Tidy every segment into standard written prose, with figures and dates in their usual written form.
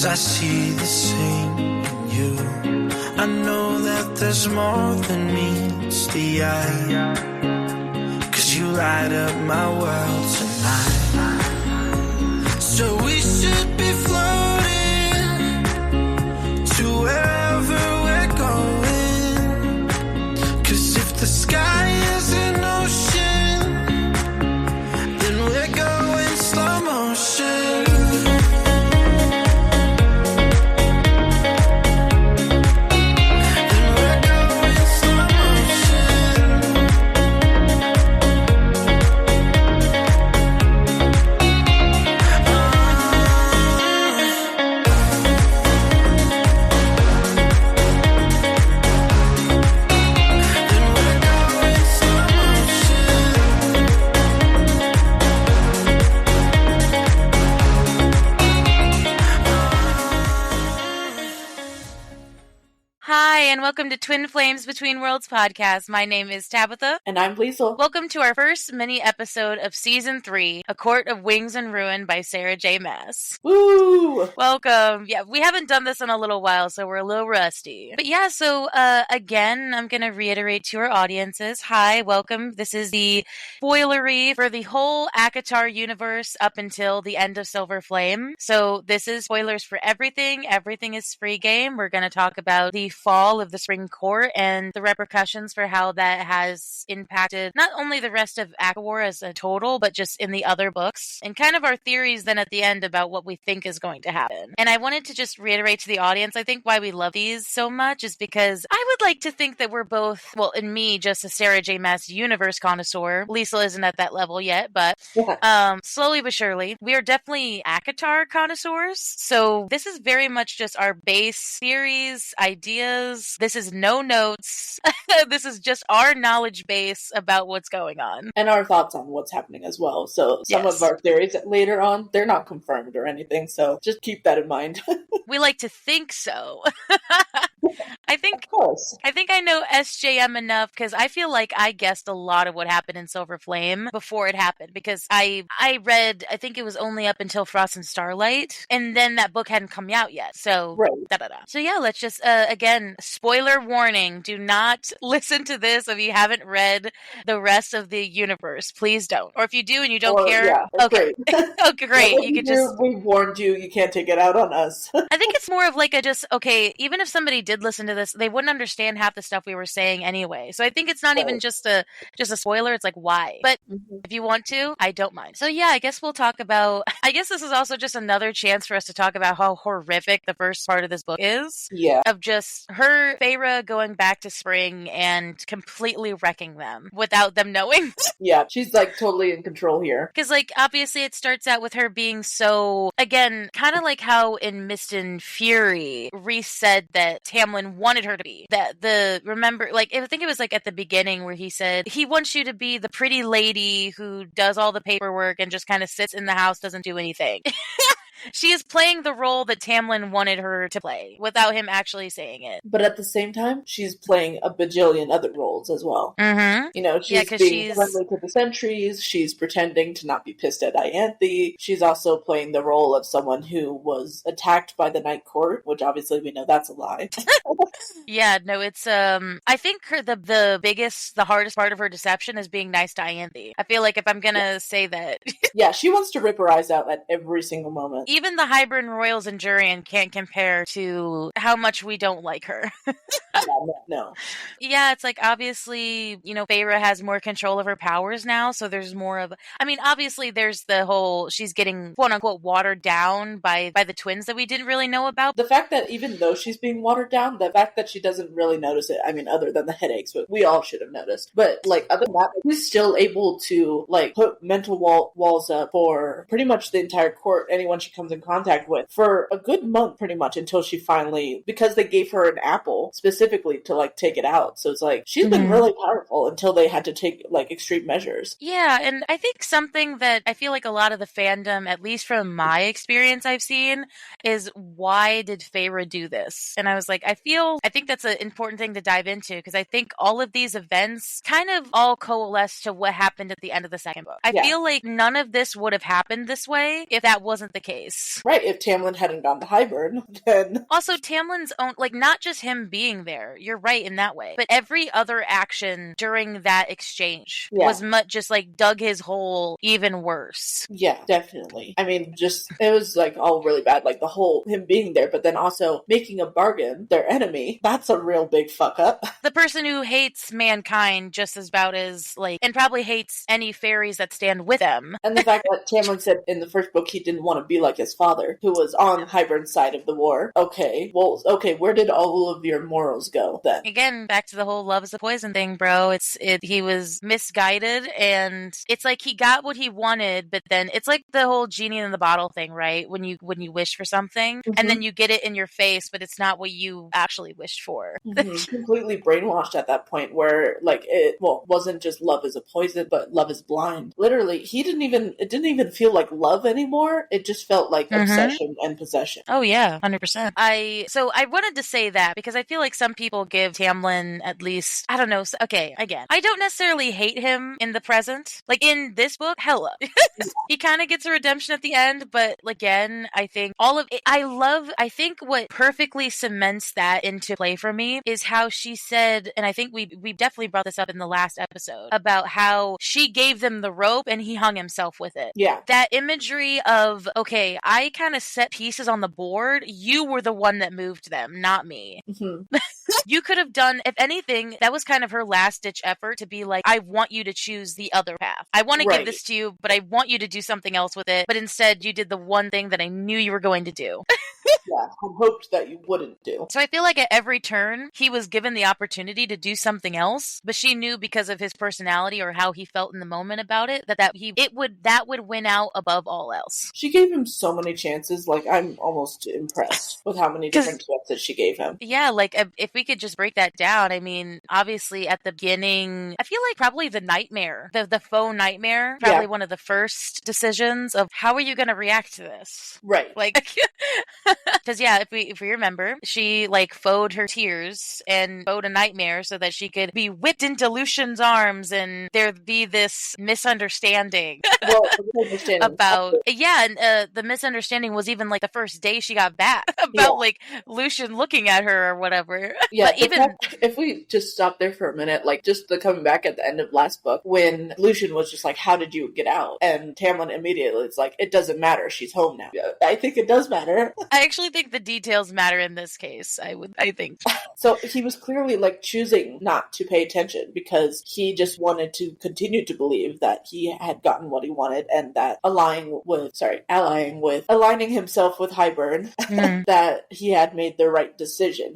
'Cause I see the same in you. I know that there's more than meets the eye. 'Cause you light up my world tonight. So we should be floating to wherever we're going. 'Cause if the sky is an ocean, then we're going slow motion. Hi, and welcome to Twin Flames Between Worlds podcast. My name is Tabitha. And I'm Liesl. Welcome to our first mini-episode of Season 3, A Court of Wings and Ruin by Sarah J. Maas. Woo! Welcome. Yeah, we haven't done this in a little while, so we're a little rusty. But yeah, so again, I'm going to reiterate to our audiences. Hi, welcome. This is the spoilery for the whole ACOTAR universe up until the end of Silver Flame. So this is spoilers for everything. Everything is free game. We're going to talk about the fall of the Spring Court and the repercussions for how that has impacted not only the rest of ACOWAR as a total, but just in the other books, and kind of our theories then at the end about what we think is going to happen. And I wanted to just reiterate to the audience, I think why we love these so much is because I would like to think that we're both, well, in me, just a Sarah J. Maas universe connoisseur. Liesl isn't at that level yet, but slowly but surely, we are definitely ACOTAR connoisseurs. So this is very much just our base theories, ideas. This is no notes. This is just our knowledge base about what's going on. And our thoughts on what's happening as well. So some of our theories later on, they're not confirmed or anything. So just keep that in mind. We like to think so. I think, of course. I think I know SJM enough because I feel like I guessed a lot of what happened in Silver Flame before it happened because I read, I think it was only up until Frost and Starlight, and then that book hadn't come out yet. So, So yeah, let's just, again, spoiler warning, do not listen to this if you haven't read the rest of the universe. Please don't. Or if you do and you don't care, yeah, okay. Great. Okay, great. You could just... We warned you, you can't take it out on us. I think it's more of like a just, okay, even if somebody did listen to this, they wouldn't understand half the stuff we were saying anyway. So I think it's not even just a spoiler. It's like, why? But if you want to, I don't mind. So yeah, I guess we'll talk about, I guess this is also just another chance for us to talk about how horrific the first part of this book is. Yeah. Of just her, Feyre, going back to Spring and completely wrecking them without them knowing. Yeah, she's like totally in control here. Because like, obviously it starts out with her being so, again, kind of like how in Mist and Fury, Rhys said that Tamlin wanted her to be. Remember, like, I think it was like at the beginning where he said, he wants you to be the pretty lady who does all the paperwork and just kind of sits in the house, doesn't do anything. She is playing the role that Tamlin wanted her to play without him actually saying it. But at the same time, she's playing a bajillion other roles as well. Mm-hmm. You know, she's being friendly to the sentries. She's pretending to not be pissed at Ianthe. She's also playing the role of someone who was attacked by the Night Court, which obviously we know that's a lie. Yeah, no, it's, I think the hardest part of her deception is being nice to Ianthe. I feel like if I'm gonna say that. Yeah, she wants to rip her eyes out at every single moment. Even the Hybern Royals and Jurian can't compare to how much we don't like her. No. Yeah, it's like, obviously, you know, Feyre has more control of her powers now, so there's more of, I mean, obviously there's the whole, she's getting, quote-unquote, watered down by the twins that we didn't really know about. The fact that even though she's being watered down, the fact that she doesn't really notice it, I mean, other than the headaches, but we all should have noticed. But, like, other than that, she's still able to, like, put mental walls up for pretty much the entire court, anyone she comes in contact with, for a good month, pretty much, until she finally, because they gave her an apple, specifically to, like, take it out. So it's like, she's been really powerful until they had to take, like, extreme measures. Yeah, and I think something that I feel like a lot of the fandom, at least from my experience I've seen, is why did Feyre do this? And I was like, I think that's an important thing to dive into, because I think all of these events kind of all coalesce to what happened at the end of the second book. I feel like none of this would have happened this way if that wasn't the case. case. Right, if Tamlin hadn't gone to Hybern, then... Also, Tamlin's own, like, not just him being there, you're right in that way, but every other action during that exchange was much just, like, dug his hole even worse. Yeah, definitely. I mean, just, it was, like, all really bad, like, the whole, him being there, but then also making a bargain, their enemy, that's a real big fuck up. The person who hates mankind just as about as, like, and probably hates any fairies that stand with them. And the fact that Tamlin said in the first book he didn't want to be like his father, who was on Hybern's side of the war. Okay, where did all of your morals go then? Again, back to the whole love is a poison thing, bro. He was misguided, and it's like he got what he wanted, but then it's like the whole genie in the bottle thing, right? When you wish for something, and then you get it in your face, but it's not what you actually wished for. Completely brainwashed at that point, where like it wasn't just love is a poison, but love is blind. Literally, it didn't even feel like love anymore. It just felt like obsession and possession. Oh yeah, 100%. I wanted to say that because I feel like some people give Tamlin at least, I don't know. Okay, again, I don't necessarily hate him in the present. Like in this book, hella. He kind of gets a redemption at the end, but again, I think all of it, I think what perfectly cements that into play for me is how she said, and I think we definitely brought this up in the last episode, about how she gave them the rope and he hung himself with it. Yeah. That imagery of, okay, I kind of set pieces on the board. You were the one that moved them, not me. You could have done, if anything, that was kind of her last ditch effort to be like, I want you to choose the other path. I want to give this to you, but I want you to do something else with it. But instead, you did the one thing that I knew you were going to do. Yeah, I hoped that you wouldn't do. So I feel like at every turn, he was given the opportunity to do something else, but she knew because of his personality or how he felt in the moment about it, that would win out above all else. She gave him so many chances. Like, I'm almost impressed with how many different chances she gave him. Yeah, like if we could just break that down, I mean, obviously at the beginning, I feel like probably the nightmare, the faux nightmare, probably one of the first decisions of how are you going to react to this? Right. Like, because if we remember, she like fauxed her tears and fauxed a nightmare so that she could be whipped into Lucian's arms and there'd be this misunderstanding. Well, about and the misunderstanding was even like the first day she got back about like Lucian looking at her or whatever. Yeah, but even if we just stop there for a minute, like just the coming back at the end of last book when Lucian was just like, "How did you get out?" and Tamlin immediately it's like, "It doesn't matter. She's home now." I think it does matter. I actually think the details matter in this case. I think so. He was clearly like choosing not to pay attention because he just wanted to continue to believe that he had gotten what he wanted and that aligning himself with Hybern, that he had made the right decision.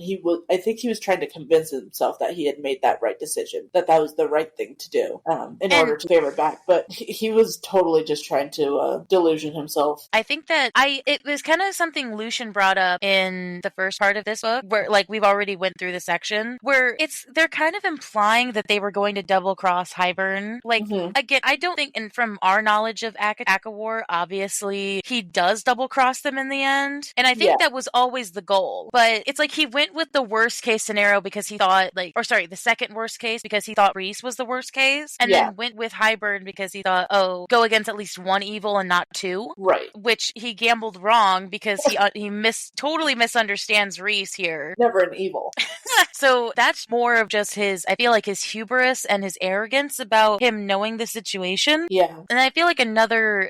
I think he was trying to convince himself that he had made that right decision, that was the right thing to do in order to favor back. But he was totally just trying to delusion himself. I think that it was kind of something Lucian brought up in the first part of this book, where like we've already went through the section where they're kind of implying that they were going to double cross Hybern. Like again, I don't think, and from our knowledge of ACOTAR, obviously he does double cross them in the end, and I think that was always the goal. But it's like he went with the worst case scenario because he thought the second worst case because he thought Rhys was the worst case, and then went with Hybern because he thought, go against at least one evil and not two. Right. Which he gambled wrong because he totally misunderstands Rhys here. Never an evil. So that's more of just I feel like his hubris and his arrogance about him knowing the situation. Yeah. And I feel like another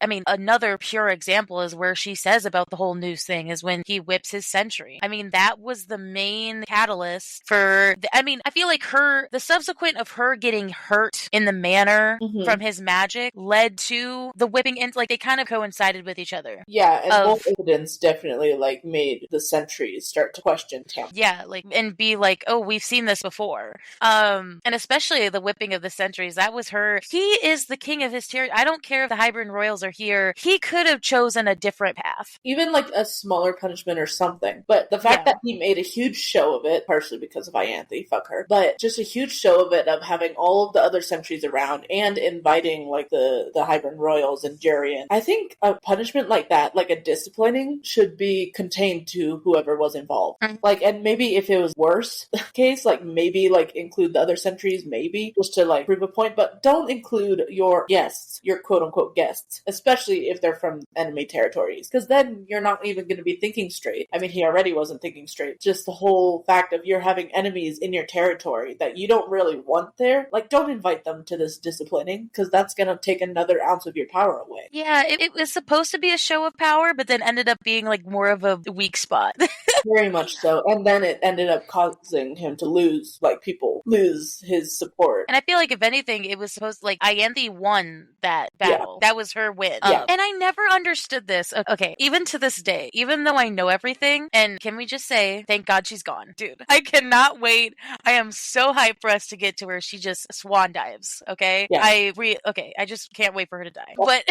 pure example is where she says about the whole noose thing is when he whips his sentry. I mean, that was the main catalyst for, I feel like the subsequent of her getting hurt in the manner from his magic led to the whipping, and like they kind of coincided with each other. Yeah, and both incidents definitely like made the sentries start to question Tam. Yeah, like, and be like, oh, we've seen this before. And especially the whipping of the sentries, that was her. He is the king of his territory. I don't care if the Hybern Royals are here. He could have chosen a different path. Even like a smaller punishment or something. But the fact that he made a huge show of it, partially because of Ianthe, fuck her, but just a huge show of it, of having all of the other sentries around and inviting like the Hybern Royals and Jerian. I think a punishment like that, like a disciplining, should be contained to whoever was involved. Mhm. Like, and maybe if it was worse case, like maybe like include the other sentries, maybe just to like prove a point, but don't include your guests, your quote unquote guests, especially if they're from enemy territories, because then you're not even going to be thinking straight. I mean, he already wasn't thinking straight. Just the whole fact of you're having enemies in your territory that you don't really want there, like don't invite them to this disciplining, because that's going to take another ounce of your power away. Yeah, it was supposed to be a show of power, but then ended up being like more of a weak spot. Very much so. And then it ended up causing him to lose, like people lose his support. And I feel like if anything, it was supposed to, like, Ianthe won that battle. Yeah. That was her win. Yeah. And I never understood this. Okay, even to this day, even though I know everything, and can we just say, thank God she's gone, dude. I cannot wait. I am so hyped for us to get to where she just swan dives. Okay, Yeah. I just can't wait for her to die. But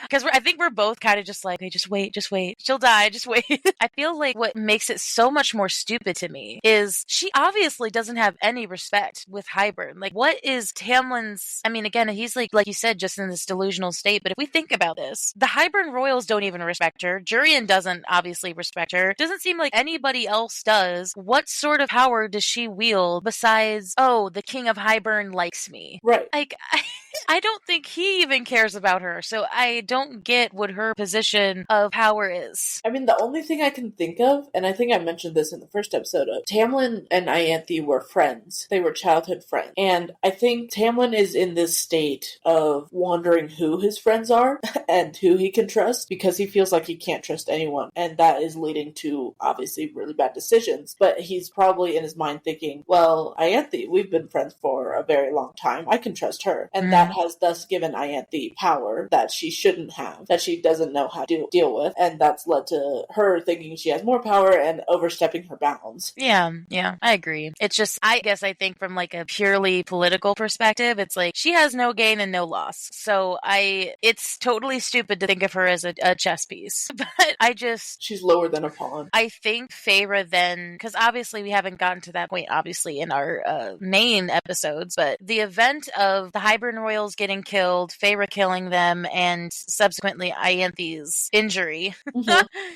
because I think we're both kind of just like, hey, just wait, she'll die, just wait. I feel like what makes it so much more stupid to me is she obviously doesn't have any respect with Hybern. Like, what is Tamlin's? I mean, again, he's like you said, just in this delusional state. But if we think about this, the Hybern royals don't even respect her. Jurian doesn't obviously respect her. Doesn't seem like anybody else does. What sort of power does she wield besides, oh, the king of Hybern likes me? Right. Like, I don't think he even cares about her. So I don't get what her position of power is. I mean, the only thing I can think of, and I think I mentioned this in the first episode of Tamlin and Ianthe were friends. They were childhood friends. And I think Tamlin is in this state of wondering who his friends are and who he can trust, because he feels like he can't trust anyone. And that is leading to, obviously, really bad decisions. But he's probably in his mind thinking, well, Ianthe, we've been friends for a very long time. I can trust her. And that has thus given Ianthe power that she shouldn't have, that she doesn't know how to deal with. And that's led to her thinking she has more power and overstepping her bounds. Yeah, I agree. It's just, I guess I think from like a purely political perspective, it's like she has no gain and no loss. So it's totally stupid to think of her as a chess piece. But she's lower than a pawn. I think Feyre then, because obviously we haven't gotten to that point, obviously, in our main episodes, but the event of the Hybern Royals getting killed, Feyre killing them, and subsequently Ianthe's injury,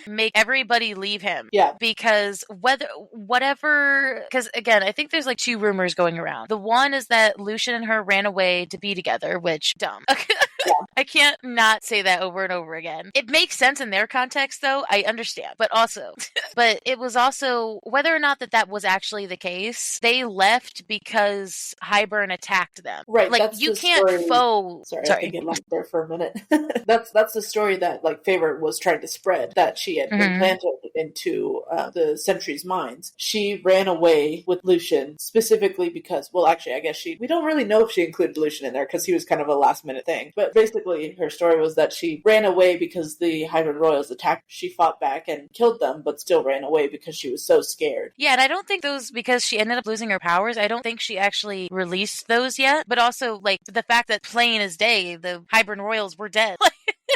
make everybody leave him. Yeah. Because because again, I think there's like two rumors going around. The one is that Lucian and her ran away to be together, which, dumb. Yeah. I can't not say that over and over again. It makes sense in their context, though. I understand. But it was also, whether or not that was actually the case, they left because Hybern attacked them. Right. Like, that's you can't faux... Sorry, I think it left there for a minute. That's the story that, like, Feyre was trying to spread, that she had implanted into the sentries' minds. She ran away with Lucian specifically because, well, actually, I guess we don't really know if she included Lucian in there because he was kind of a last-minute thing. But basically, her story was that she ran away because the Hybern Royals attacked. She fought back and killed them, but still ran away because she was so scared. Yeah, and I don't think those, because she ended up losing her powers, I don't think she actually released those yet. But also, like, the fact that plain as day, the Hybern Royals were dead.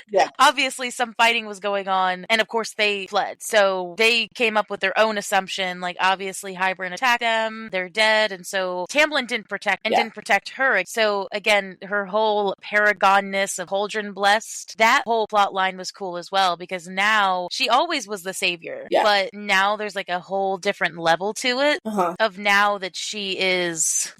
Yeah. Obviously, some fighting was going on, and of course, they fled. So they came up with their own assumption, like, obviously, Hybern attacked them, they're dead, and so Tamlin didn't protect her. So, again, her whole paragonness of Cauldron Blessed, that whole plot line was cool as well, because now, she always was the savior, but now there's, like, a whole different level to it, of now that she's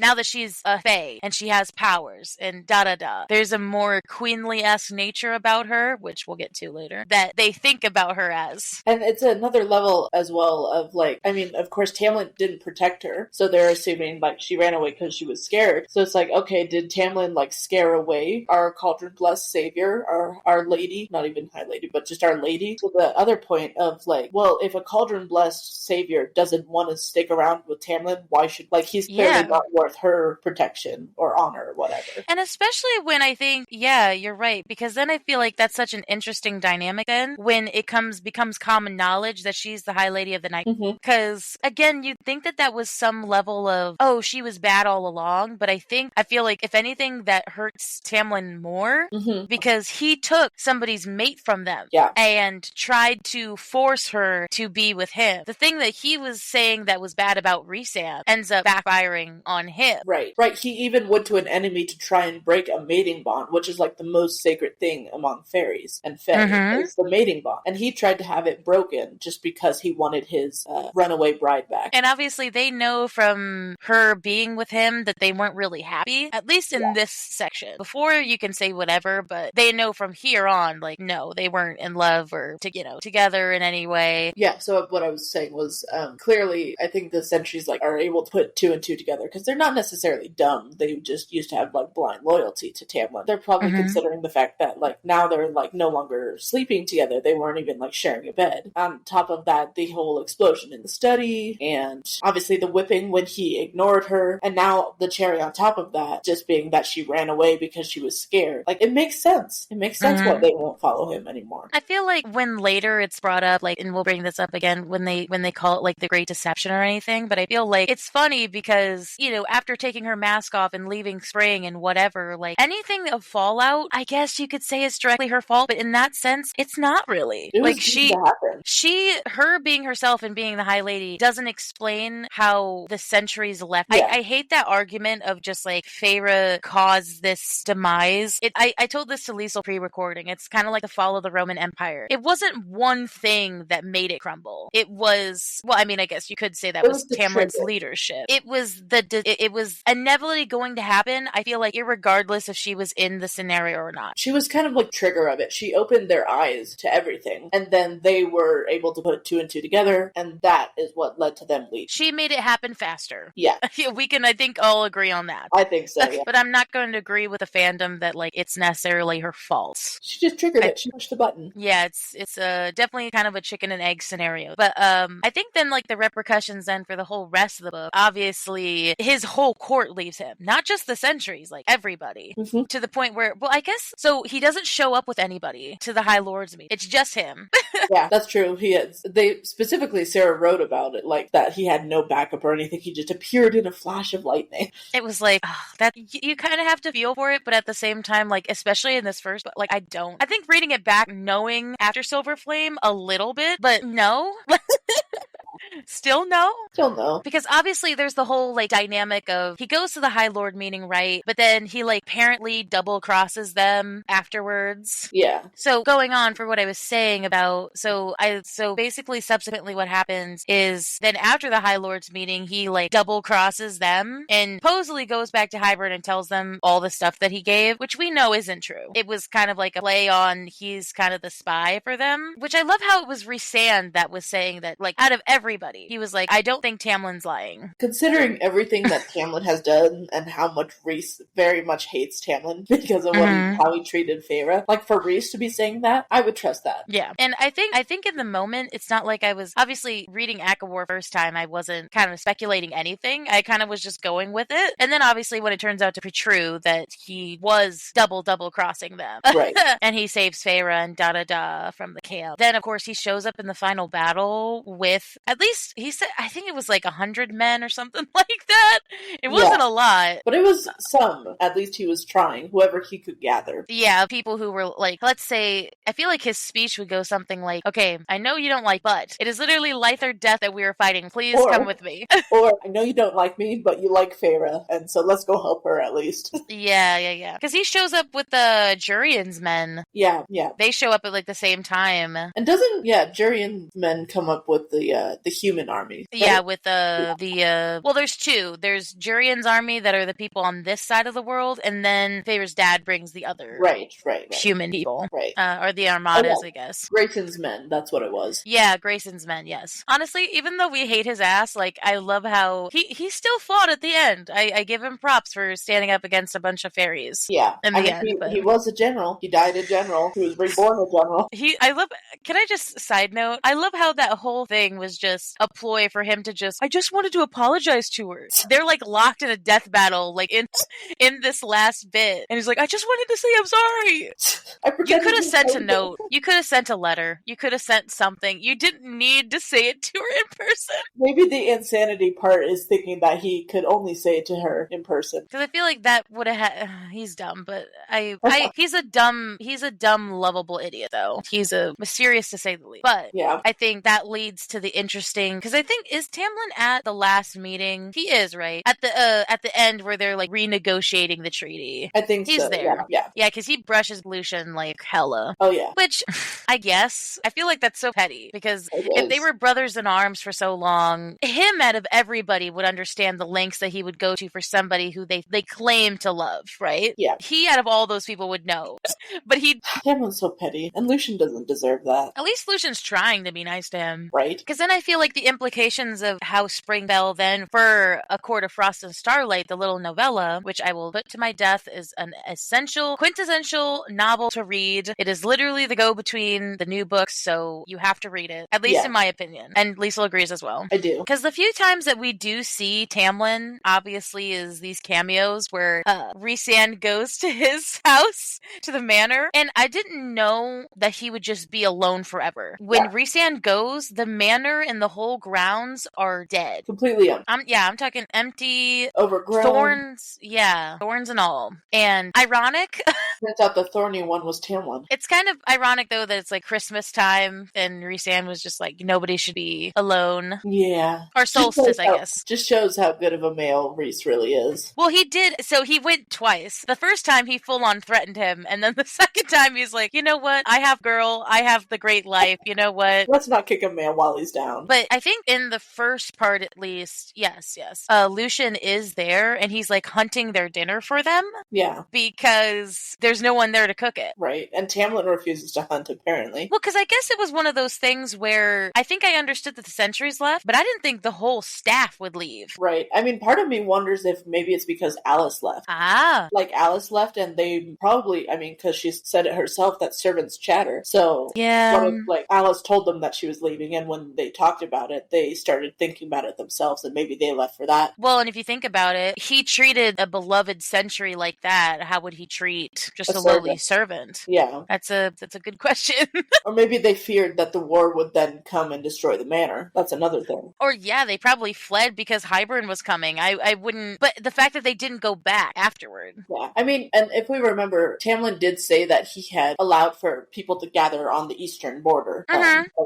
a fae, and she has powers, and da-da-da. There's a more queenly-esque nature about her, which we'll get to later, that they think about her as. And it's another level as well of, like, I mean, of course, Tamlin didn't protect her, so they're assuming, like, she ran away because she was scared. So it's like, okay, did Tamlin, like, scare away our Cauldron Blessed savior, our lady, not even High Lady, but just our lady? So the other point of, like, well, if a Cauldron Blessed savior doesn't want to stick around with Tamlin, why should, like, he's clearly not worth her protection or honor or whatever. And especially when I think, yeah, you're right, because then I feel like that's such an interesting dynamic then when it becomes common knowledge that she's the High Lady of the Night. Because again, you'd think that was some level of, oh, she was bad all along, but I feel like if anything that hurts Tamlin more, because he took somebody's mate from them and tried to force her to be with him. The thing that he was saying that was bad about Rhysand ends up backfiring on him. Right. He even went to an enemy to try and break a mating bond, which is like the most sacred thing among fairies and fae is the mating bond. And he tried to have it broken just because he wanted his runaway bride back. And obviously they know from her being with him that they weren't really happy, at least in this section. Before, you can say whatever, but they know from here on, like, no, they weren't in love or, together in any way. Yeah, so what I was saying was, clearly, I think the Sentries, like, are able to put two and two together, because they're not necessarily dumb. They just used to have, like, blind loyalty to Tamlin. They're probably considering the fact that, like, now they're, like, no longer sleeping together. They weren't even, like, sharing a bed. On top of that, the whole explosion in the study, and obviously the whipping when he ignored her, and now the cherry on top of that, just being that she ran away because she was scared. Like, it makes sense. It makes sense why they won't follow him anymore. I feel like when later it's brought up, like, and we'll bring this up again when they call it, like, the Great Deception or anything, but I feel like it's funny because, after taking her mask off and leaving Spring and whatever, like, anything of fallout, I guess you could say is directly her fault, but in that sense, it's not really. It was like, her being herself and being the High Lady doesn't explain how the Sentries left. Yeah. I hate that argument of just, like, Feyre caused this demise. I told this to Liesl pre-recording. It's kind of like the fall of the Roman Empire. It wasn't one thing that made it crumble. It was, well, I mean, I guess you could say that was Tamlin's leadership. It was it was inevitably going to happen. I feel like irregardless if she was in the scenario or not. She was kind of like trigger of it. She opened their eyes to everything, and then they were able to put two and two together, and that is what led to them leaving. She made it happen faster. Yeah. We can, I think, all agree on that. I think so, yeah. But I'm not going to agree with the fandom that, like, it's necessarily her fault. She just triggered it. She pushed the button. Yeah, it's definitely kind of a chicken and egg scenario. But I think then, like, the repercussions then for the whole rest of the book, obviously his whole court leaves him. Not just the Sentries, like, everybody. To the point where, well, I guess, so he doesn't show up with anybody to the High Lords meeting. It's just him. Yeah, that's true. They specifically, Sarah wrote about it, like, that he had no backup or anything. He just appeared in a flash of lightning. It was like, that you kind of have to feel for it, but at the same time, like, especially in this first, like, I don't. I think reading it back, knowing after Silver Flame a little bit, but no. Still no? Still no. Because obviously there's the whole, like, dynamic of he goes to the High Lord meeting, right? But then he, like, apparently double crosses them afterwards. Yeah. So going on for what I was saying about, so basically subsequently what happens is then after the High Lord's meeting, he, like, double crosses them and supposedly goes back to Hybern and tells them all the stuff that he gave, which we know isn't true. It was kind of like a play on he's kind of the spy for them, which I love how it was Rhysand that was saying that, like, out of everybody, he was like, I don't think Tamlin's lying. Considering everything that Tamlin has done and how much Rhys very much hates Tamlin because of how he treated Feyre, like, for Rhys to be saying that, I would trust that. Yeah. And I think in the moment, it's not like I was obviously reading ACOTAR first time, I wasn't kind of speculating anything. I kind of was just going with it. And then obviously when it turns out to be true that he was double crossing them. Right. And he saves Feyre and from the camp. Then of course he shows up in the final battle with, at least he said, I think it was like 100 men or something like that. It wasn't a lot. But it was some. At least he was trying, whoever he could gather. Yeah, people who were like, let's say, I feel like his speech would go something like, okay, I know you don't like, but it is literally life or death that we are fighting. Please come with me. Or, I know you don't like me, but you like Feyre, and so let's go help her at least. Yeah. Because he shows up with the Jurian's men. Yeah. They show up at, like, the same time. And doesn't, Jurian's men come up with the human army? Right? Yeah, with well, there's two. There's Jurian's army that are the people on this side of the world, and then Feyre's dad brings the other right. human people. Right. Or the Armadas, I guess. Grayson's men, that's what it was. Yeah, Grayson's men, yes. Honestly, even though we hate his ass, like, I love how he still fought at the end. I give him props for standing up against a bunch of fairies. Yeah. In the end. He was a general. He died a general. He was reborn a general. Can I just side note? I love how that whole thing was just a ploy for him to I just wanted to apologize to her. They're, like, locked in a death battle, like, in this last bit. And he's like, I just wanted to say I'm sorry. You could have sent a note. You could have sent a letter. You could have sent something. You didn't need to say it to her in person. Maybe the insanity part is thinking that he could only say it to her in person. Because I feel like that would have he's dumb, but he's a dumb, lovable idiot, though. He's a mysterious to say the least. But yeah. I think that leads to the interesting, because I think, is Tamlin at the last meeting? He is, right? At the end where they're like renegotiating the treaty. I think He's so. there. Yeah. Yeah, because he brushes Lucian like hella. Oh, yeah. Which, I guess, I feel like that's so petty because It if they is. were brothers in arms for so long, him out of everybody would understand the lengths that he would go to for somebody who they claim to love, right? Yeah. He out of all those people would know. But he, Tamlin's so petty, and Lucian doesn't deserve that, at least Lucian's trying to be nice to him. right? Because then I feel like the implications of House Springbell then for A Court of Frost and Starlight, the little novella, which I will put to my death, is an essential, quintessential novel to read. It is literally the go-between the new books, so you have to read it, at least in my opinion. And Liesl agrees as well. I do. Because the few times that we do see Tamlin, obviously, is these cameos where Rhysand goes to his house, to the manor, and I didn't know that he would just be alone forever. When Rhysand goes, the manor and the whole grounds are dead. Completely empty. I'm talking empty, Overgrown. thorns, thorns and all. And ironic. Turns out the thorny one was Tamlin. It's kind of ironic, though, that it's like Christmas time, and Rhysand was just like, nobody should be alone. Yeah. Or solstice, I guess. Just shows how good of a male Rhys really is. Well, he did, so he went twice. The first time he full on threatened him, and then the second time he's like, you know what, I have the great life, you know what? Let's not kick a man while he's down. But I think in the first part at least, yes, Lucian is there, and he's like hunting their dinner for them. Yeah. Because there's no one there to cook it. Right. And Tamlin refuses to hunt, apparently. Well, because I guess it was one of those things where I think I understood that the sentries left, but I didn't think the whole staff would leave. Right. I mean, part of me wonders if maybe it's because Alice left. Ah. Like, Alice left, and they probably, I mean, because she said it herself that servants chatter. So, yeah. What if, like, Alice told them that she was leaving, and when they talked about it, they started thinking about it themselves, and maybe they left for that. Well, and if you think about it, he treated a beloved sentry like that. How would he treat just a lowly servant? Yeah. That's a good question. Or maybe they feared that the war would then come and destroy the manor. That's another thing. Or yeah, they probably fled because Hybern was coming. I wouldn't, but the fact that they didn't go back afterward. Yeah. I mean, and if we remember, Tamlin did say that he had allowed for people to gather on the eastern border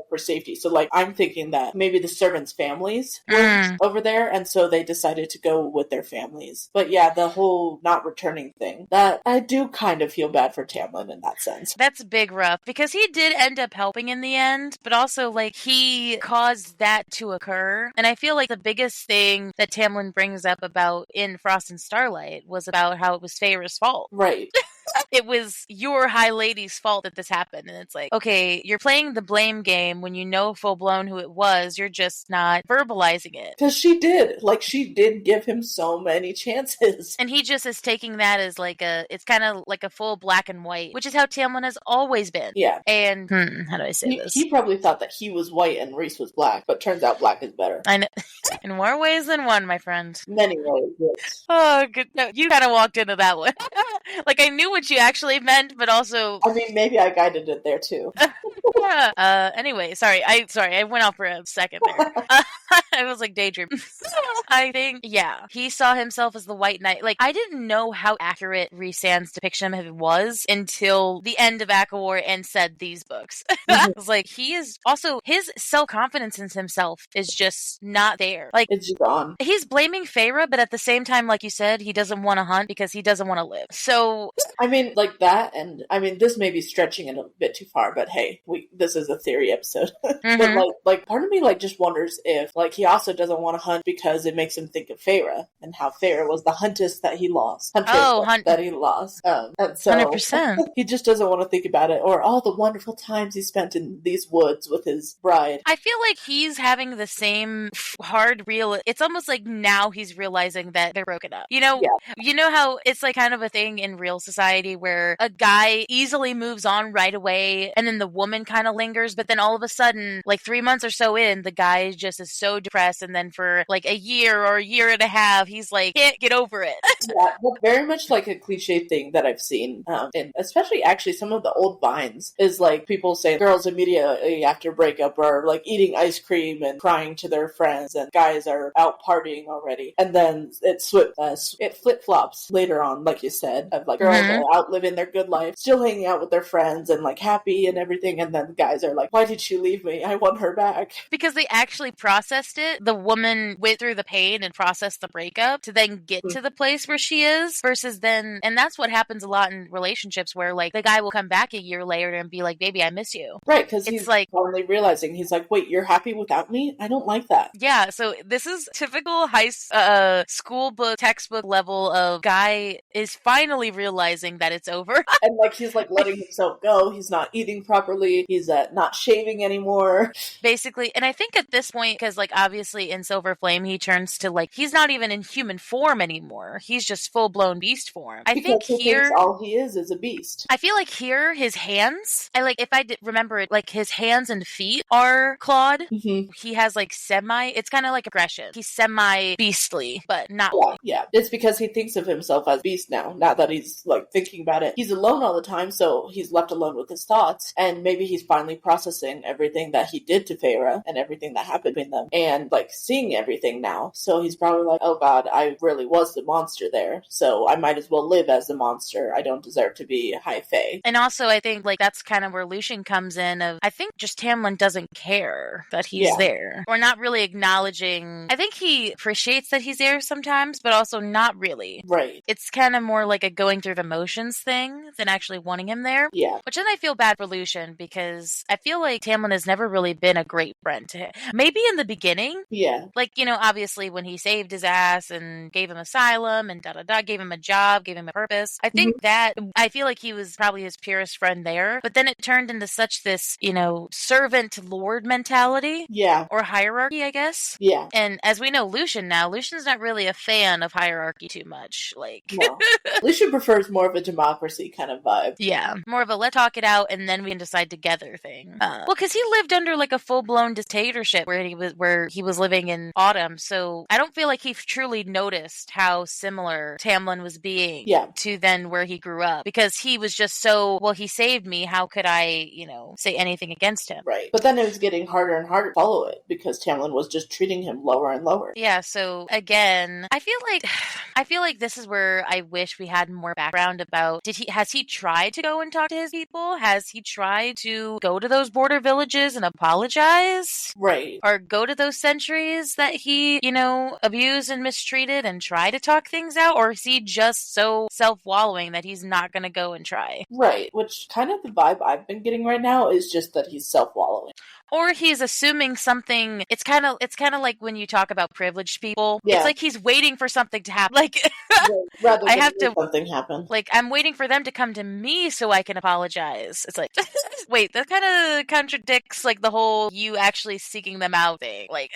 for safety. So, like, I'm thinking that maybe the servants' families were over there, and so they decided to go with their families. But yeah, the whole not returning thing, that I do kind of feel bad for Tamlin in that sense. That's big rough, because he did end up helping in the end, but also, like, he caused that to occur. And I feel like the biggest thing that Tamlin brings up about in Frost and Starlight was about how it was Feyre's fault. Right. It was your High Lady's fault that this happened. And it's like, okay, you're playing the blame game when you know full-blown who it was. You're just not verbalizing it. Because she did. Like, she did give him so many chances. And he just is taking that as like it's kind of like a full black and white, which is how Tamlin has always been. Yeah. And, how do I say this? He probably thought that he was white and Rhys was black, but turns out black is better. I know. In more ways than one, my friend. Many ways, yes. Oh, good. No, you kind of walked into that one. Like, I knew what you actually meant, but also... I mean, maybe I guided it there, too. Anyway, sorry, I went off for a second there. I was like daydream. I think, yeah, he saw himself as the White Knight. Like, I didn't know how accurate Rhysand's depiction of him was until the end of ACOTAR and said these books. I was like, he is also, his self-confidence in himself is just not there. Like, it's gone. He's blaming Feyre, but at the same time, like you said, he doesn't want to hunt because he doesn't want to live. So, I mean, like that, and I mean, this may be stretching it a bit too far, but hey, this is a theory episode. But like, part of me like just wonders if like he also doesn't want to hunt because it makes him think of Feyre and how Feyre was the huntress that he lost. That he lost. And so 100%. He just doesn't want to think about it or all the wonderful times he spent in these woods with his bride. I feel like he's having the same hard real. It's almost like now he's realizing that they're broken up. You know, You know how it's like kind of a thing in real society where a guy easily moves on right away and then the woman kind of lingers, but then all of a sudden, like 3 months or so in, the guy just is so depressed, and then for like a year or a year and a half, he's like, can't get over it. Yeah, very much like a cliche thing that I've seen, and especially actually some of the old Vines is like people say girls immediately after breakup are like eating ice cream and crying to their friends, and guys are out partying already, and then it flip-flops later on, like you said, of like girls are out living their good life, still hanging out with their friends and like happy and everything, and then guys are like, why did she leave me? I want her back. Because they actually processed it, the woman went through the pain and processed the breakup to then get to the place where she is versus then, and that's what happens a lot in relationships where like the guy will come back a year later and be like, baby, I miss you. Right, because It's he's like, finally realizing, he's like, wait, you're happy without me? I don't like that. yeah, so this is typical school book, textbook level of guy is finally realizing that it's over. And like he's like letting himself go. He's not eating properly. He's not shaving anymore. Basically, and I think at this point, because like obviously in Silver Flame he turns to like he's not even in human form anymore. He's just full blown beast form. I think he here thinks all he is a beast. I feel like here his hands. I like if I remember it, like his hands and feet are clawed. Mm-hmm. He has like it's kind of like aggression. He's semi beastly, but not. Yeah. It's because he thinks of himself as beast now. Not that he's like thinking about it. He's alone all the time, so he's left alone with his thoughts. And maybe he's finally processing everything that he did to Feyre and everything that happened between them, and like seeing everything now. So he's probably like, oh God, I really was the monster there. So I might as well live as the monster. I don't deserve to be high fae. And also, I think like that's kind of where Lucian comes in. I think just Tamlin doesn't care that he's there, or not really acknowledging. I think he appreciates that he's there sometimes, but also not really. Right. It's kind of more like a going through the motions thing than actually wanting him there. Yeah. Which then I feel bad for Lucian because I feel like Tamlin has never really been a great friend to him. Maybe in the beginning. Yeah. Like, you know, obviously when he saved his ass and gave him asylum and gave him a job, gave him a purpose. I think that, I feel like he was probably his purest friend there. But then it turned into such this, you know, servant lord mentality. Yeah. Or hierarchy, I guess. Yeah. And as we know Lucian now, Lucian's not really a fan of hierarchy too much. Like, no. Lucian prefers more of a democracy kind of vibe. Yeah. More of a let's talk it out and then we can decide together thing. Well, because he lived under like a full-blown dictatorship where he was living in Autumn. So I don't feel like he truly noticed how similar Tamlin was being to then where he grew up. Because he was just so, well, he saved me. How could I, you know, say anything against him? Right. But then it was getting harder and harder to follow it because Tamlin was just treating him lower and lower. Yeah, so again, I feel like this is where I wish we had more background about has he tried to go and talk to his people? Has he tried to go to those border villages and apologize? Right. Or go to those sentries that he, you know, abused and mistreated and try to talk things out? Or is he just so self-wallowing that he's not going to go and try? Right, which kind of the vibe I've been getting right now is just that he's self-wallowing. Or he's assuming something. It's kind of like when you talk about privileged people. Yeah. It's like he's waiting for something to happen. Like rather than I have to something happen. Like I'm waiting for them to come to me so I can apologize. It's like wait, that kind of contradicts like the whole you actually seeking them out thing. Like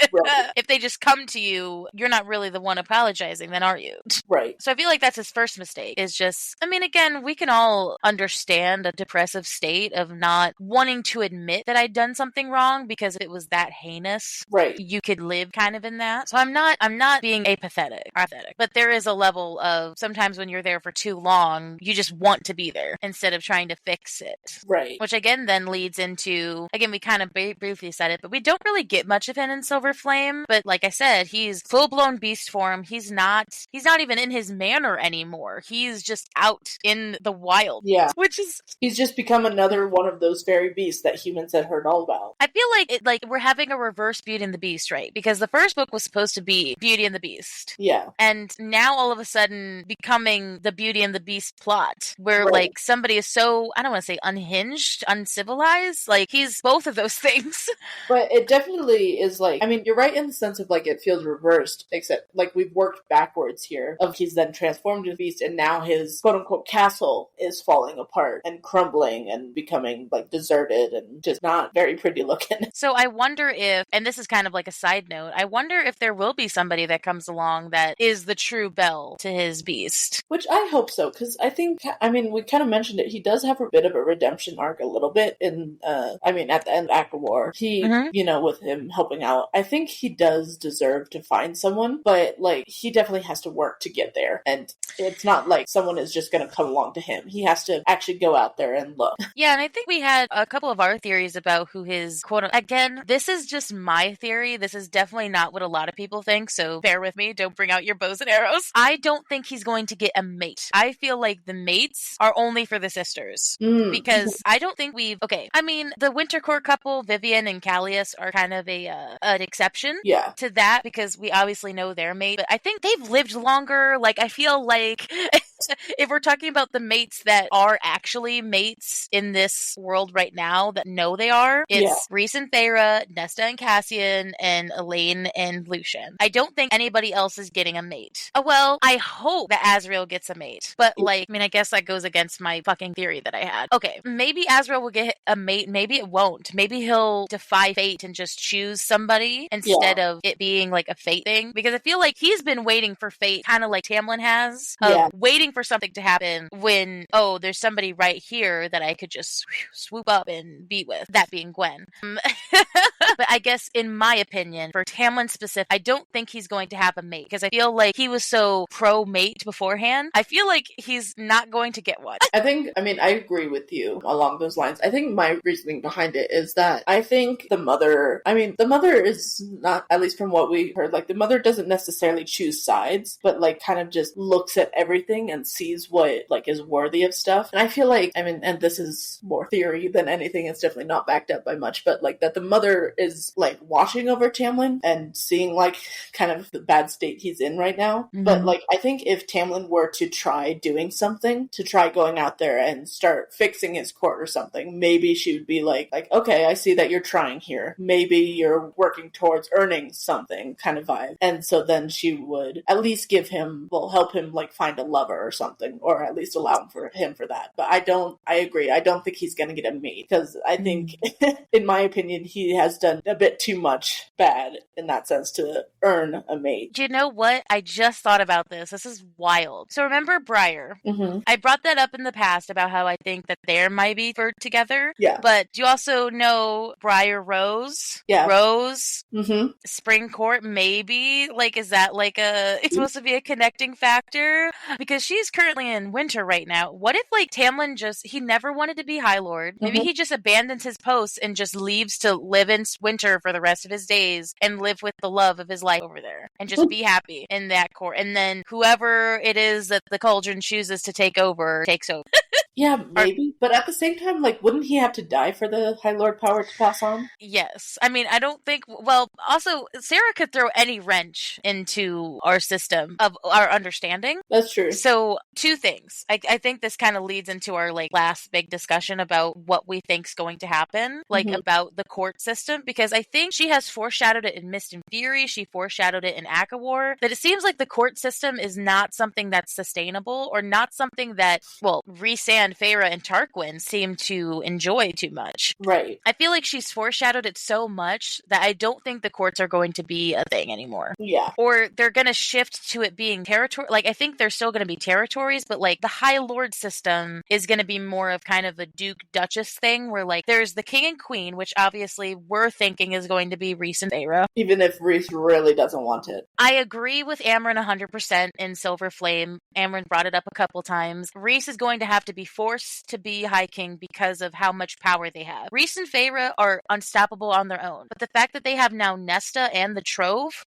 if they just come to you, you're not really the one apologizing, then are you? Right. So I feel like that's his first mistake. Is just, I mean, again, we can all understand a depressive state of not wanting to admit that I'd done something wrong. Because if it was that heinous, right, you could live kind of in that. So I'm not being apathetic, but there is a level of sometimes when you're there for too long, you just want to be there instead of trying to fix it. Right. Which again then leads into, again, we kind of briefly said it, but we don't really get much of him in Silver Flame. But like I said, he's full blown beast form. He's not even in his manor anymore. He's just out in the wild. Yeah. Which is, he's just become another one of those fairy beasts that humans had heard all about. I feel like we're having a reverse Beauty and the Beast, right? Because the first book was supposed to be Beauty and the Beast. Yeah. And now all of a sudden becoming the Beauty and the Beast plot where like somebody is so, I don't want to say unhinged, uncivilized. Like he's both of those things. But it definitely is like, I mean, you're right in the sense of like it feels reversed, except like we've worked backwards here of he's then transformed into a beast and now his quote unquote castle is falling apart and crumbling and becoming like deserted and just not very pretty looking. So I wonder if, and this is kind of like a side note, I wonder if there will be somebody that comes along that is the true Belle to his beast. Which I hope so, because I think, I mean, we kind of mentioned it, he does have a bit of a redemption arc a little bit in, I mean, at the end of ACOTAR, he, you know, with him helping out, I think he does deserve to find someone, but like, he definitely has to work to get there, and it's not like someone is just going to come along to him. He has to actually go out there and look. Yeah, and I think we had a couple of our theories about who his quote, again, this is just my theory. This is definitely not what a lot of people think, so bear with me. Don't bring out your bows and arrows. I don't think he's going to get a mate. I feel like the mates are only for the sisters. Because I don't think I mean, the Wintercourt couple, Vivian and Callias, are kind of an exception Yeah. to that because we obviously know their mate, but I think they've lived longer. Like, I feel like if we're talking about the mates that are actually mates in this world right now that know they are, it's Rhys and Feyre, Nesta and Cassian, and Elaine and Lucien. I don't think anybody else is getting a mate. Oh, well, I hope that Azriel gets a mate. But, like, I mean, I guess that goes against my fucking theory that I had. Okay, maybe Azriel will get a mate. Maybe it won't. Maybe he'll defy fate and just choose somebody instead of it being, like, a fate thing. Because I feel like he's been waiting for fate, kind of like Tamlin has, of waiting for something to happen when, oh, there's somebody right here that I could just swoop up and be with. That being Gwen. But I guess, in my opinion, for Tamlin specific, I don't think he's going to have a mate because I feel like he was so pro-mate beforehand. I feel like he's not going to get one. I agree with you along those lines. I think my reasoning behind it is that I think the mother is not, at least from what we heard, like the mother doesn't necessarily choose sides, but like kind of just looks at everything and sees what like is worthy of stuff. And I feel like, and this is more theory than anything, it's definitely not backed up by much, but like that the mother is like watching over Tamlin and seeing like kind of the bad state he's in right now. Mm-hmm. But like I think if Tamlin were to try doing something, to try going out there and start fixing his court or something, maybe she would be like, okay, I see that you're trying here. Maybe you're working towards earning something kind of vibe. And so then she would at least help him like find a lover or something, or at least allow him for that. But I agree. I don't think he's going to get a mate because I think, in my opinion, he has done a bit too much bad in that sense to earn a mate. Do you know what? I just thought about this. This is wild. So remember Briar? Mm-hmm. I brought that up in the past about how I think that they might be for together. Yeah. But do you also know Briar Rose? Yeah. Rose? Mm-hmm. Spring Court, maybe? Like, is that like it's supposed to be a connecting factor? Because she's currently in winter right now. What if like Tamlin he never wanted to be High Lord? Maybe he just abandons his post and just leaves to live in winter for the rest of his days and live with the love of his life over there and just be happy in that court. And then whoever it is that the cauldron chooses to take over, takes over. Yeah, maybe. But at the same time, like, wouldn't he have to die for the High Lord power to pass on? Yes. I mean, I don't think... Well, also, Sarah could throw any wrench into our system of our understanding. That's true. So, two things. I think this kind of leads into our, like, last big discussion about what we think's going to happen, like, about the court system, because I think she has foreshadowed it in Mist and Fury, she foreshadowed it in ACOTAR, that it seems like the court system is not something that's sustainable, or not something that, well, Rhys and Feyre and Tarquin seem to enjoy too much. Right. I feel like she's foreshadowed it so much that I don't think the courts are going to be a thing anymore. Yeah. Or they're going to shift to it being territory. Like, I think there's still going to be territories, but like the High Lord system is going to be more of kind of a Duke-Duchess thing where like there's the King and Queen, which obviously we're thinking is going to be Rhys and Feyre. Even if Rhys really doesn't want it. I agree with Amren 100% in Silver Flame. Amren brought it up a couple times. Rhys is going to have to be forced to be High King because of how much power they have. Rhys and Feyre are unstoppable on their own, but the fact that they have now Nesta and the Trove,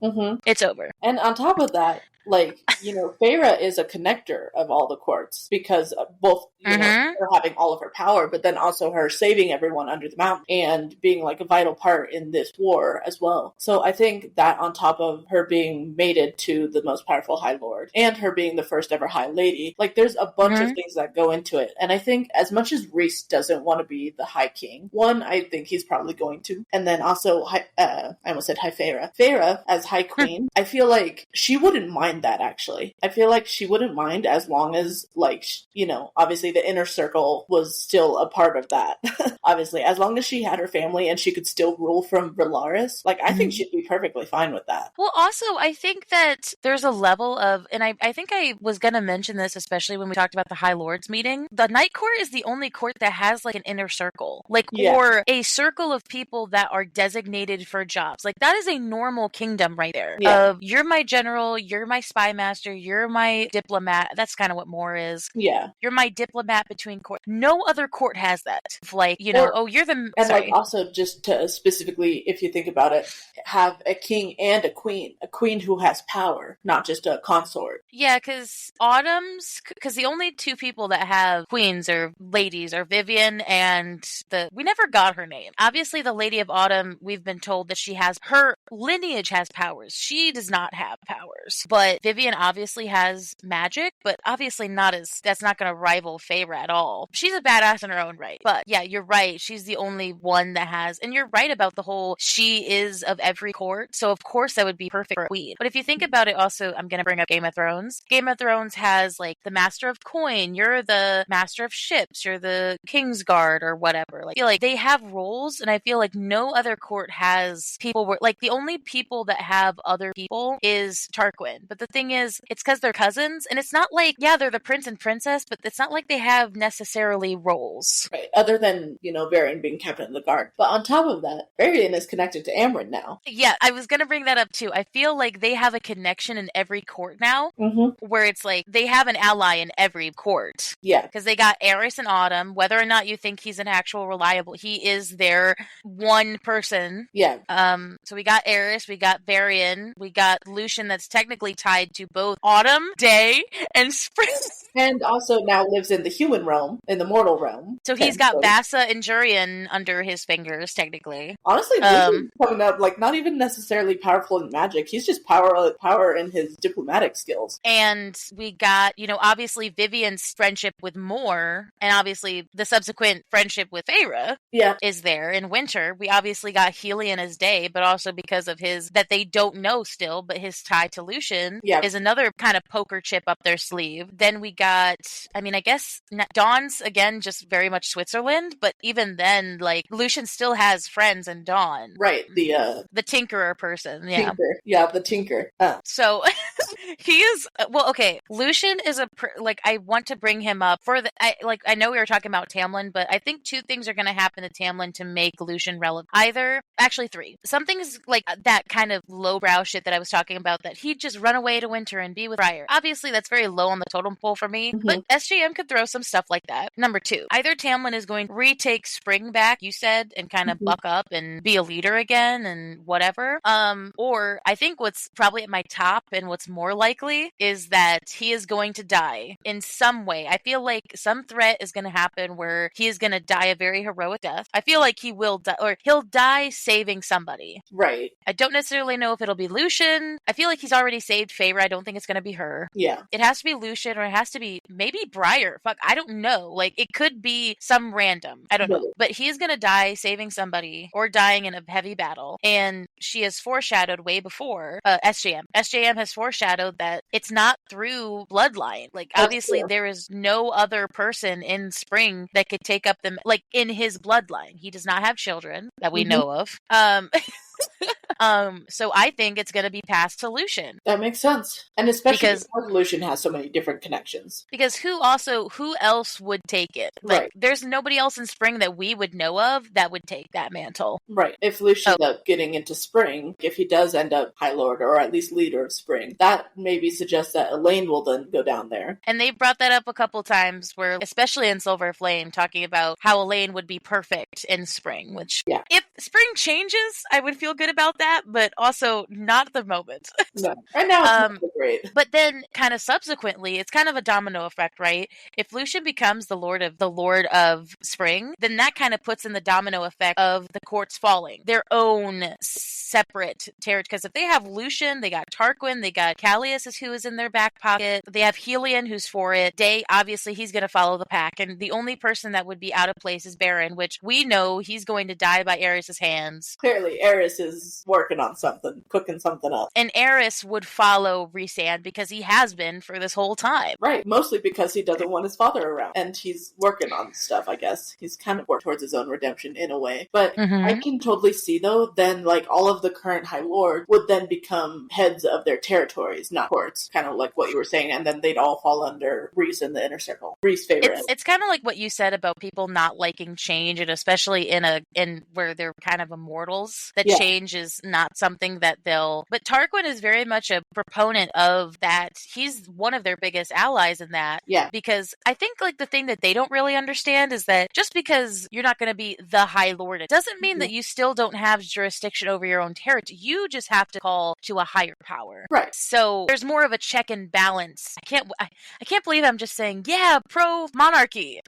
it's over. And on top of that, like, you know, Feyre is a connector of all the courts because both, you know, her having all of her power, but then also her saving everyone under the mountain and being like a vital part in this war as well. So I think that on top of her being mated to the most powerful High Lord and her being the first ever High Lady, like there's a bunch of things that go into it. And I think as much as Rhys doesn't want to be the High King, one, I think he's probably going to. And then also, I almost said High Feyre. Feyre as High Queen, I feel like she wouldn't mind that actually. I feel like she wouldn't mind as long as, like, you know, obviously the inner circle was still a part of that. Obviously, as long as she had her family and she could still rule from Velaris, like, I think she'd be perfectly fine with that. Well, also, I think that there's a level of, and I think I was going to mention this, especially when we talked about the High Lords meeting, the Night Court is the only court that has, like, an inner circle. Like, or a circle of people that are designated for jobs. Like, that is a normal kingdom right there. Of, you're my general, you're my spy master. You're my diplomat. That's kind of what Moore is. Yeah. You're my diplomat between court. No other court has that. Like, you're the... And Sorry. like also just to specifically, if you think about it, have a king and a queen who has power, not just a consort. Yeah, because the only two people that have queens or ladies are Vivian and we never got her name. Obviously, the Lady of Autumn, we've been told that her lineage has powers. She does not have powers. But Vivian obviously has magic, but obviously that's not going to rival Feyre at all. She's a badass in her own right. But yeah, you're right. She's the only one that has, and you're right about the whole she is of every court. So of course that would be perfect for a queen. But if you think about it also, I'm going to bring up Game of Thrones. Game of Thrones has like the Master of Coin, you're the Master of Ships, you're the King's Guard or whatever. Like, I feel like they have roles, and I feel like no other court has people where, like, the only people that have other people is Tarquin. But the thing is, it's because they're cousins, and it's not like, yeah, they're the prince and princess, but it's not like they have necessarily roles. Right. Other than, Varian being captain of the guard. But on top of that, Varian is connected to Amryn now. Yeah, I was going to bring that up too. I feel like they have a connection in every court now, where it's like they have an ally in every court. Yeah. Because they got Aerys and Autumn. Whether or not you think he's an actual reliable, he is their one person. Yeah. So we got Aerys, we got Varian, we got Lucian that's technically tied to both Autumn, Day, and Spring. And also now lives in the human realm, in the mortal realm. So he's got Bassa and Jurian under his fingers, technically. Honestly, Lucian's coming up, like, not even necessarily powerful in magic. He's just power in his diplomatic skills. And we got, obviously Vivian's friendship with Moore, and obviously the subsequent friendship with Feyre is there in Winter. We obviously got Helion as Day, but also because of that they don't know still, but his tie to Lucian is another kind of poker chip up their sleeve. Then we got, I guess Dawn's, again, just very much Switzerland, but even then, like, Lucian still has friends in Dawn. Right, the Tinkerer person, yeah. Tinker. Yeah, the Tinker. So, he is, okay, Lucian is I want to bring him up for I know we were talking about Tamlin, but I think two things are going to happen to Tamlin to make Lucian relevant. Actually three. Something's like that kind of lowbrow shit that I was talking about, that he'd just run away to Winter and be with Briar. Obviously, that's very low on the totem pole for me, but SJM could throw some stuff like that. Number two, either Tamlin is going to retake Spring back, you said, and kind of buck up and be a leader again and whatever. Or I think what's probably at my top and what's more likely is that he is going to die in some way. I feel like some threat is going to happen where he is going to die a very heroic death. I feel like he will die, or he'll die saving somebody. Right. I don't necessarily know if it'll be Lucian. I feel like he's already saved Feyre. I don't think it's going to be her. Yeah. It has to be Lucian, or it has to be maybe Briar. Fuck, I don't know. Like, it could be some random. I don't know. But he's going to die saving somebody or dying in a heavy battle. And she has foreshadowed way before, SJM. SJM has foreshadowed that it's not through bloodline. Like, obviously, there is no other person in Spring that could take up them, like, in his bloodline. He does not have children that we know of. So I think it's going to be passed to Lucian. That makes sense. And especially because Lucian has so many different connections. Because who else would take it? Like, there's nobody else in Spring that we would know of that would take that mantle. Right. If Lucian ends up getting into Spring, if he does end up High Lord or at least leader of Spring, that maybe suggests that Elaine will then go down there. And they brought that up a couple times, where, especially in Silver Flame, talking about how Elaine would be perfect in Spring, which, if Spring changes, I would feel good about that, but also not at the moment. No. Right now, it's not great. But then, kind of subsequently, it's kind of a domino effect, right? If Lucian becomes the Lord of Spring, then that kind of puts in the domino effect of the courts falling, their own separate territory. Because if they have Lucian, they got Tarquin, they got Callias who is in their back pocket, they have Helion who's for it. Day, obviously, he's going to follow the pack, and the only person that would be out of place is Baron, which we know he's going to die by Aerys' hands. Clearly, Aerys is working on something, cooking something up. And Aerys would follow Rhysand because he has been for this whole time. Right, mostly because he doesn't want his father around. And he's working on stuff, I guess. He's kind of worked towards his own redemption in a way. But I can totally see, though, then, like, all of the current High Lords would then become heads of their territories, not courts. Kind of like what you were saying. And then they'd all fall under Rhys in the Inner Circle. Rhys' favorite. It's kind of like what you said about people not liking change, and especially in where they're kind of immortals, that change change is not something that but Tarquin is very much a proponent of that. He's one of their biggest allies in that. Yeah. Because I think like the thing that they don't really understand is that just because you're not going to be the High Lord, it doesn't mean that you still don't have jurisdiction over your own territory. You just have to call to a higher power. Right. So there's more of a check and balance. I can't believe I'm just saying, yeah, pro monarchy.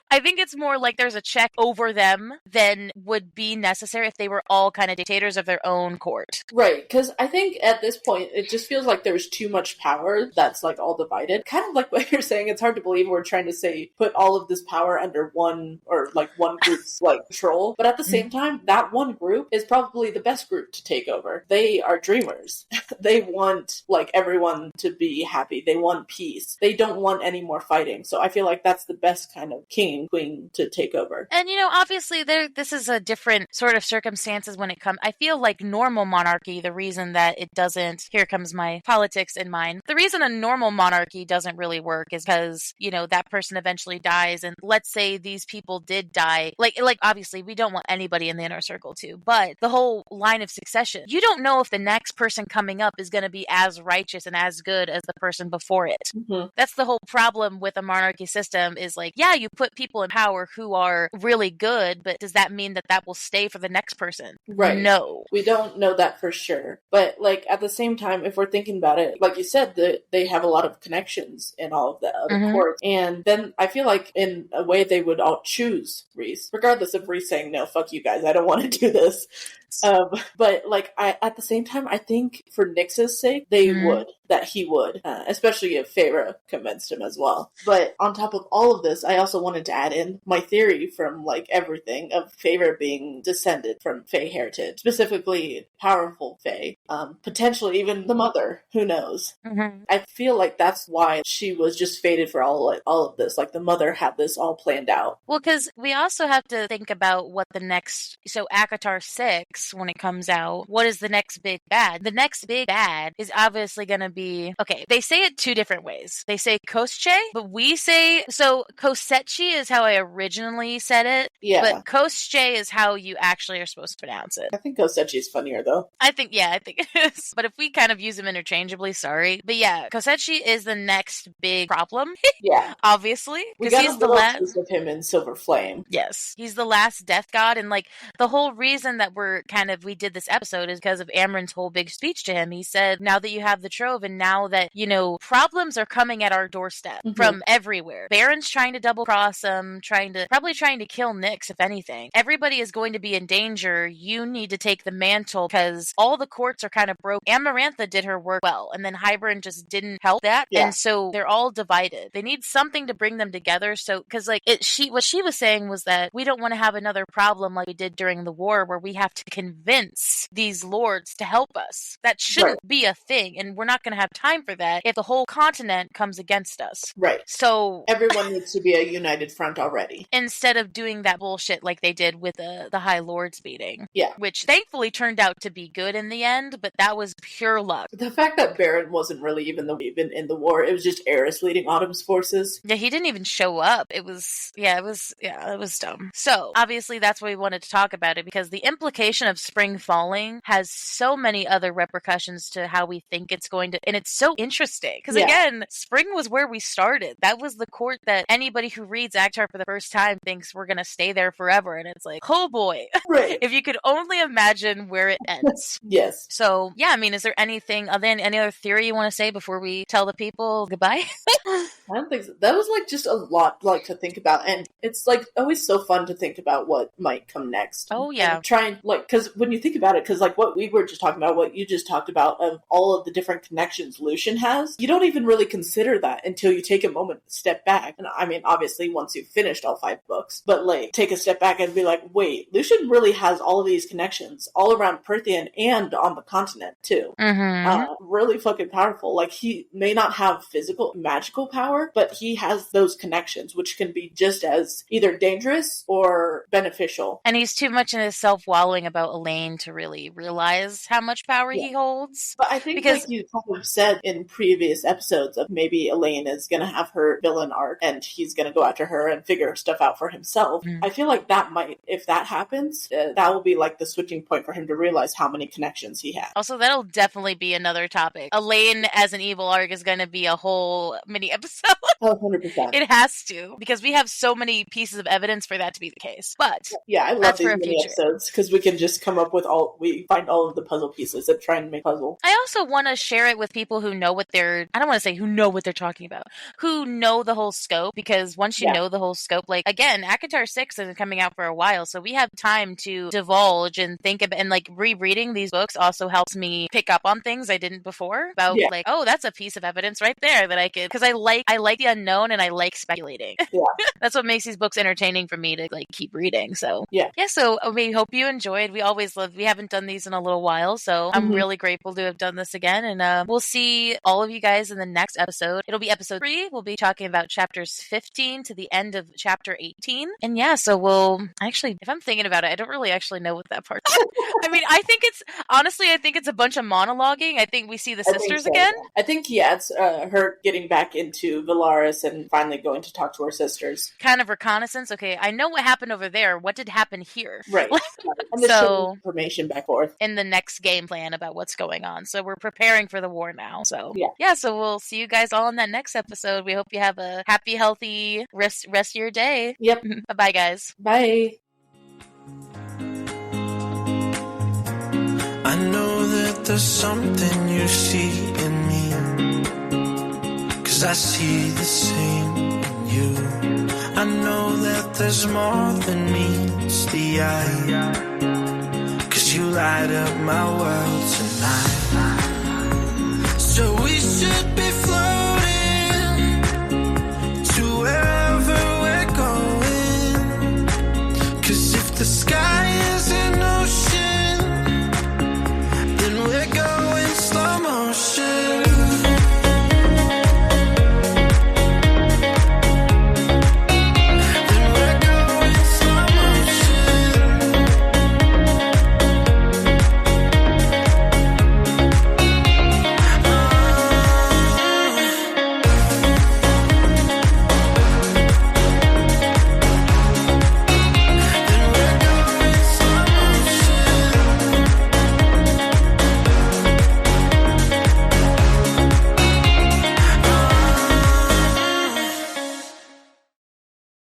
I think it's more like there's a check over them than would be necessary if they were all kind of dictators of their own court. Right, because I think at this point, it just feels like there's too much power that's like all divided. Kind of like what you're saying, it's hard to believe we're trying to say put all of this power under one group's like control. But at the same time, that one group is probably the best group to take over. They are dreamers. They want like everyone to be happy. They want peace. They don't want any more fighting. So I feel like that's the best kind of king and queen to take over. And obviously this is a different sort of circumstances when it comes. I feel like normal monarchy, the reason that it doesn't, here comes my politics in mind. The reason a normal monarchy doesn't really work is because, that person eventually dies. And let's say these people did die. Like obviously we don't want anybody in the inner circle to, but the whole line of succession, you don't know if the next person coming up is going to be as righteous and as good as the person before it. Mm-hmm. That's the whole problem with a monarchy system is like, yeah, you put people in power who are really good, but does that mean that will stay for the next person? Right. No. We don't know that for sure. But like at the same time, if we're thinking about it, like you said, they have a lot of connections in all of the other courts. And then I feel like in a way they would all choose Rhys, regardless of Rhys saying, no, fuck you guys, I don't want to do this. But like at the same time, I think for Nyx's sake, he would, especially if Feyre convinced him as well. But on top of all of this, I also wanted to add in my theory from like everything of Feyre being descended from Fey heritage, specifically powerful Fey, potentially even the mother, who knows? Mm-hmm. I feel like that's why she was just fated for all of this. Like the mother had this all planned out. Well, because we also have to think about what the next, so ACOTAR 6, when it comes out, what is the next big bad? The next big bad is obviously going to be, okay, they say it two different ways. They say Koschei, but we say, so Kosechi is how I originally said it, but Koschei is how you actually are supposed to pronounce it. I think Kosechi is funnier though. I think it is. But if we kind of use them interchangeably, sorry. But yeah, Kosechi is the next big problem. Yeah. Obviously. We got he's the last of him in Silver Flame. Yes. He's the last death god, and like the whole reason that we did this episode is because of Amren's whole big speech to him. He said, now that you have the trove and now that, problems are coming at our doorstep from everywhere. Baron's trying to double cross him, probably trying to kill Nyx, if anything. Everybody is going to be in danger. You need to take the mantle because all the courts are kind of broke. Amarantha did her work well, and then Hybern just didn't help that. Yeah. And so they're all divided. They need something to bring them together. So, because what she was saying was that we don't want to have another problem like we did during the war where we have to convince these lords to help us. That shouldn't be a thing, and we're not going to have time for that if the whole continent comes against us. Right. So everyone needs to be a united front already. Instead of doing that bullshit like they did with the High Lords meeting. Yeah. Which thankfully turned out to be good in the end, but that was pure luck. The fact that Baron wasn't really even in the war, it was just Eris leading Autumn's forces. Yeah, he didn't even show up. It was dumb. So obviously that's why we wanted to talk about it, because the implication of spring falling has so many other repercussions to how we think it's going to, and it's so interesting because again, spring was where we started. That was the court that anybody who reads ACOTAR for the first time thinks we're going to stay there forever, and it's like, oh boy. Right. If you could only imagine where it ends. Yes. So yeah, I mean, is there any other theory you want to say before we tell the people goodbye? I don't think so. That was like just a lot like to think about, and it's like always so fun to think about what might come next. Oh yeah. And try and like, because when you think about it, because like what we were just talking about, what you just talked about of all of the different connections Lucian has, you don't even really consider that until you take a moment to step back. And I mean, obviously once you've finished all 5 books, but like take a step back and be like, wait, Lucian really has all of these connections all around Prythian and on the continent too. Really fucking powerful. Like he may not have physical magical power, but he has those connections, which can be just as either dangerous or beneficial. And he's too much in his self-wallowing about Elaine to really realize how much power he holds. But I think like you kind of said in previous episodes of maybe Elaine is going to have her villain arc and he's going to go after her and figure stuff out for himself. I feel like that might, if that happens, that will be like the switching point for him to realize how many connections he has. Also, that'll definitely be another topic. Elaine as an evil arc is going to be a whole mini episode. Oh, 100%. It has to, because we have so many pieces of evidence for that to be the case. But yeah, I love these mini episodes because we can just come up with we find all of the puzzle pieces and try and make puzzle. I also want to share it with people who know what they're, I don't want to say who know what they're talking about, who know the whole scope, because once you know the whole scope, like, again, ACOTAR 6 isn't coming out for a while, so we have time to divulge and think about, and like rereading these books also helps me pick up on things I didn't before about like, oh, that's a piece of evidence right there that I could, because I like the unknown and I like speculating. Yeah. That's what makes these books entertaining for me to like keep reading. So so we hope you enjoyed. We always love, we haven't done these in a little while, so I'm really grateful to have done this again, and we'll see all of you guys in the next episode. It'll be episode 3. We'll be talking about chapters 15 to the end of chapter 18, and so we'll actually, if I'm thinking about it, I don't really actually know what that part is. I mean, I think it's a bunch of monologuing. I think we see the sisters again. I think it's her getting back into Valaris and finally going to talk to her sisters. Kind of reconnaissance. Okay, I know what happened over there. What did happen here? Right. And so information back forth in the next game plan about what's going on. So we're preparing for the war now. So so we'll see you guys all in that next episode. We hope you have a happy, healthy rest of your day. Yep. Bye, guys. Bye. I know that there's something you see in me, 'cause I see the same in you. I know that there's more than meets the eye, 'cause you light up my world tonight.